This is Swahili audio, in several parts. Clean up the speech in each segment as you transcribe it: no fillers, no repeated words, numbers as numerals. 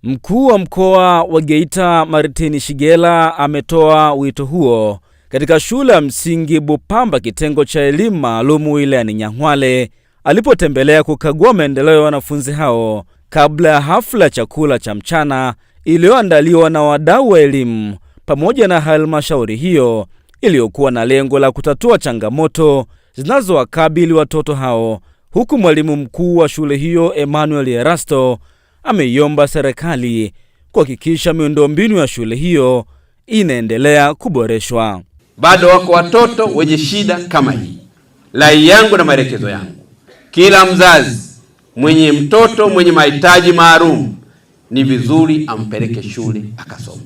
Mkuu wa mkoa wa Geita Martin Shigela ametoa wito huo katika shule ya msingi Bupamba kitengo cha elimu maalumu wilayani Nyang'hwale alipotembelea kukagua maendeleo ya wanafunzi hao kabla ya hafla ya chakula cha mchana iliyoandaliwa na wadau wa elimu pamoja na halmashauri hiyo iliyokuwa na lengo la kutatua changamoto zinazowakabili watoto hao, huku mwalimu mkuu wa shule hiyo Emmanuel Erasto ameiomba serikali kuhakikisha miundombinu ya shule hiyo inaendelea kuboreshwa. Bado wako watoto wenye shida kama hii. Rai yangu na maelekezo yangu, kila mzazi mwenye mtoto mwenye mahitaji maalum ni vizuri ampeleke shule akasome.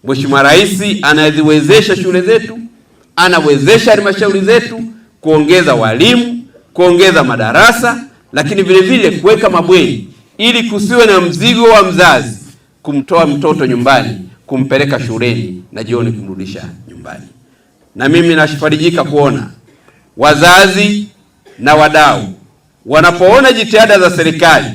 Mheshimiwa Rais anaziwezesha shule zetu, anawezesha halmashauri zetu kuongeza walimu, kuongeza madarasa, lakini vile vile kuweka mabweni ili kusiwe na mzigo wa mzazi kumtoa mtoto nyumbani kumpeleka shuleni na jioni kumrudisha nyumbani. Na mimi nashifarijika kuona wazazi na wadau wanapoona jitihada za serikali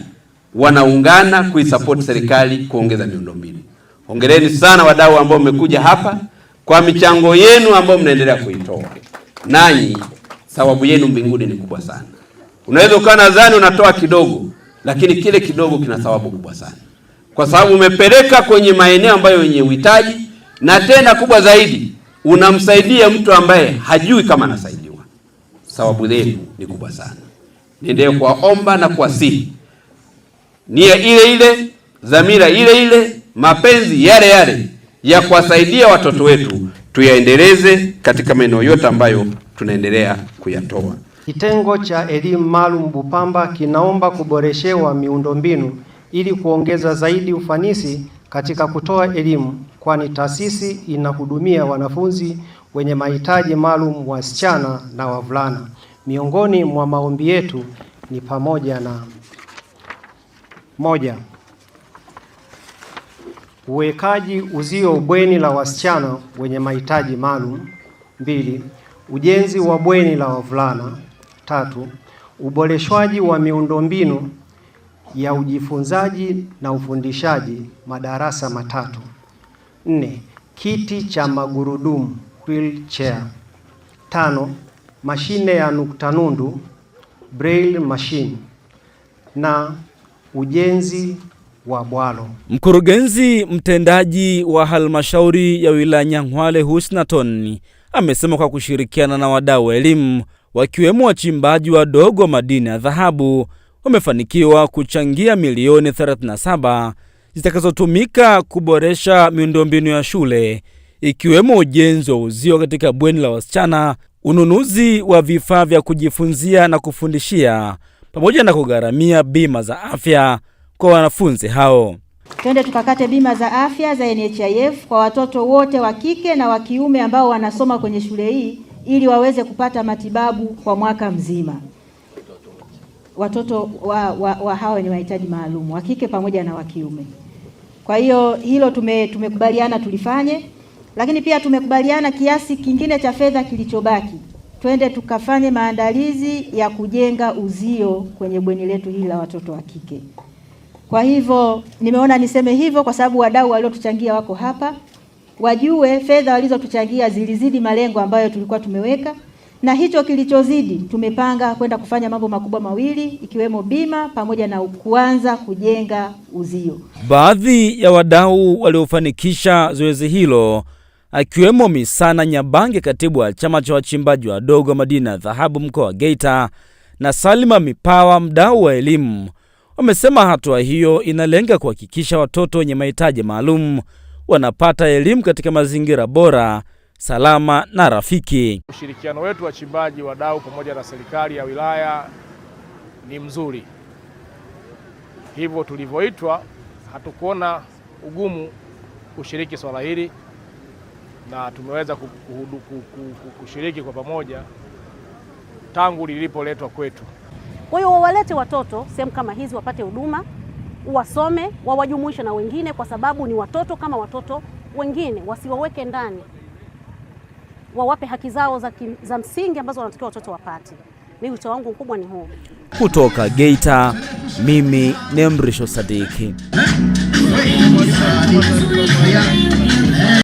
wanaungana kuisupport serikali kuongeza miundombinu. Hongereni sana wadau ambao mmekuja hapa kwa michango yenu ambao mnaendelea kuitoa. Nanyi thawabu yenu mbinguni ni kubwa sana. Unaweza ukawa nadhani unatoa kidogo, lakini kile kidogo kina thawabu kubwa sana, kwa sababu umepeleka kwenye maeneo ambayo yenye uhitaji, na tena kubwa zaidi unamsaidia mtu ambaye hajui kama anasaidiwa. Thawabu yenu ni kubwa sana. Niendelee kuwaomba na kuwasihi, nia ile ile, dhamira ile ile, mapenzi yale yale ya kuwasaidia watoto wetu tuyaendeleze katika maeneo yote ambayo tunaendelea kuyatoa. Kitengo cha elimu maalum Bupamba kinaomba kuboreshewa miundombinu ili kuongeza zaidi ufanisi katika kutoa elimu, kwani taasisi inahudumia wanafunzi wenye mahitaji maalum, wasichana na wavulana. Miongoni mwa maombi yetu ni pamoja na: moja, uwekaji uzio bweni la wasichana wenye mahitaji maalum. 2, ujenzi wa bweni la wavulana. 3, uboreshwaji wa miundombinu ya ujifunzaji na ufundishaji, madarasa 3. 4, kiti cha magurudumu wheelchair. 5, mashine ya nukta nundu braille machine na ujenzi wa bwalo. Mkurugenzi mtendaji wa halmashauri ya wilaya Nyang'hwale Husnaton amesema kwa kushirikiana na wadau wa elimu wakiwemo wachimbaji wadogo wa madini ya dhahabu wamefanikiwa kuchangia milioni 37 zitakazotumika kuboresha miundombinu ya shule, ikiwemo ujenzi wa uzio katika bweni la wasichana, ununuzi wa vifaa vya kujifunzia na kufundishia, pamoja na kugharamia bima za afya kwa wanafunzi hao. Twende tukakate bima za afya za NHIF kwa watoto wote wa kike na wa kiume ambao wanasoma kwenye shule hii ili waweze kupata matibabu kwa mwaka mzima. Watoto wa hao wenye mahitaji maalum, wa kike pamoja na wa kiume. Kwa hiyo hilo tumekubaliana tulifanye, lakini pia tumekubaliana kiasi kingine cha fedha kilichobaki twende tukafanye maandalizi ya kujenga uzio kwenye bweni letu hili la watoto wa kike. Kwa hivyo nimeona niseme hivyo kwa sababu wadau waliotuchangia wako hapa, wajue fedha walizotuchangia zilizidi malengo ambayo tulikuwa tumeweka, na hicho kilichozidi tumepanga kwenda kufanya mambo makubwa mawili, ikiwemo bima pamoja na kuanza kujenga uzio. Baadhi ya wadau waliofanikisha zoezi hilo akiwemo Misana Nyabange, katibu wa chama cha wachimbaji wadogo madini ya dhahabu mkoa wa Geita, na Salima Mipawa, mdau wa elimu, wamesema hatua hiyo inalenga kuhakikisha watoto wenye mahitaji maalum wanapata elimu katika mazingira bora, salama na rafiki. Ushirikiano wetu wachimbaji wadau pamoja na serikali ya wilaya ni mzuri. Hivyo tulivyoitwa hatukuona ugumu kushiriki swala hili na tumeweza kushiriki kwa pamoja tangu lilipoletwa kwetu. Kwa hiyo wawalete watoto sehemu kama hizi wapate huduma, wasome, wawajumuishe na wengine, kwa sababu ni watoto kama watoto wengine, wasiwaweke ndani. Wawape haki zao za msingi ambazo wanatakiwa watoto wapate. Mimi wito wangu mkubwa ni huu. Kutoka Geita, mimi ni Mrisho Sadiki. wengi sana.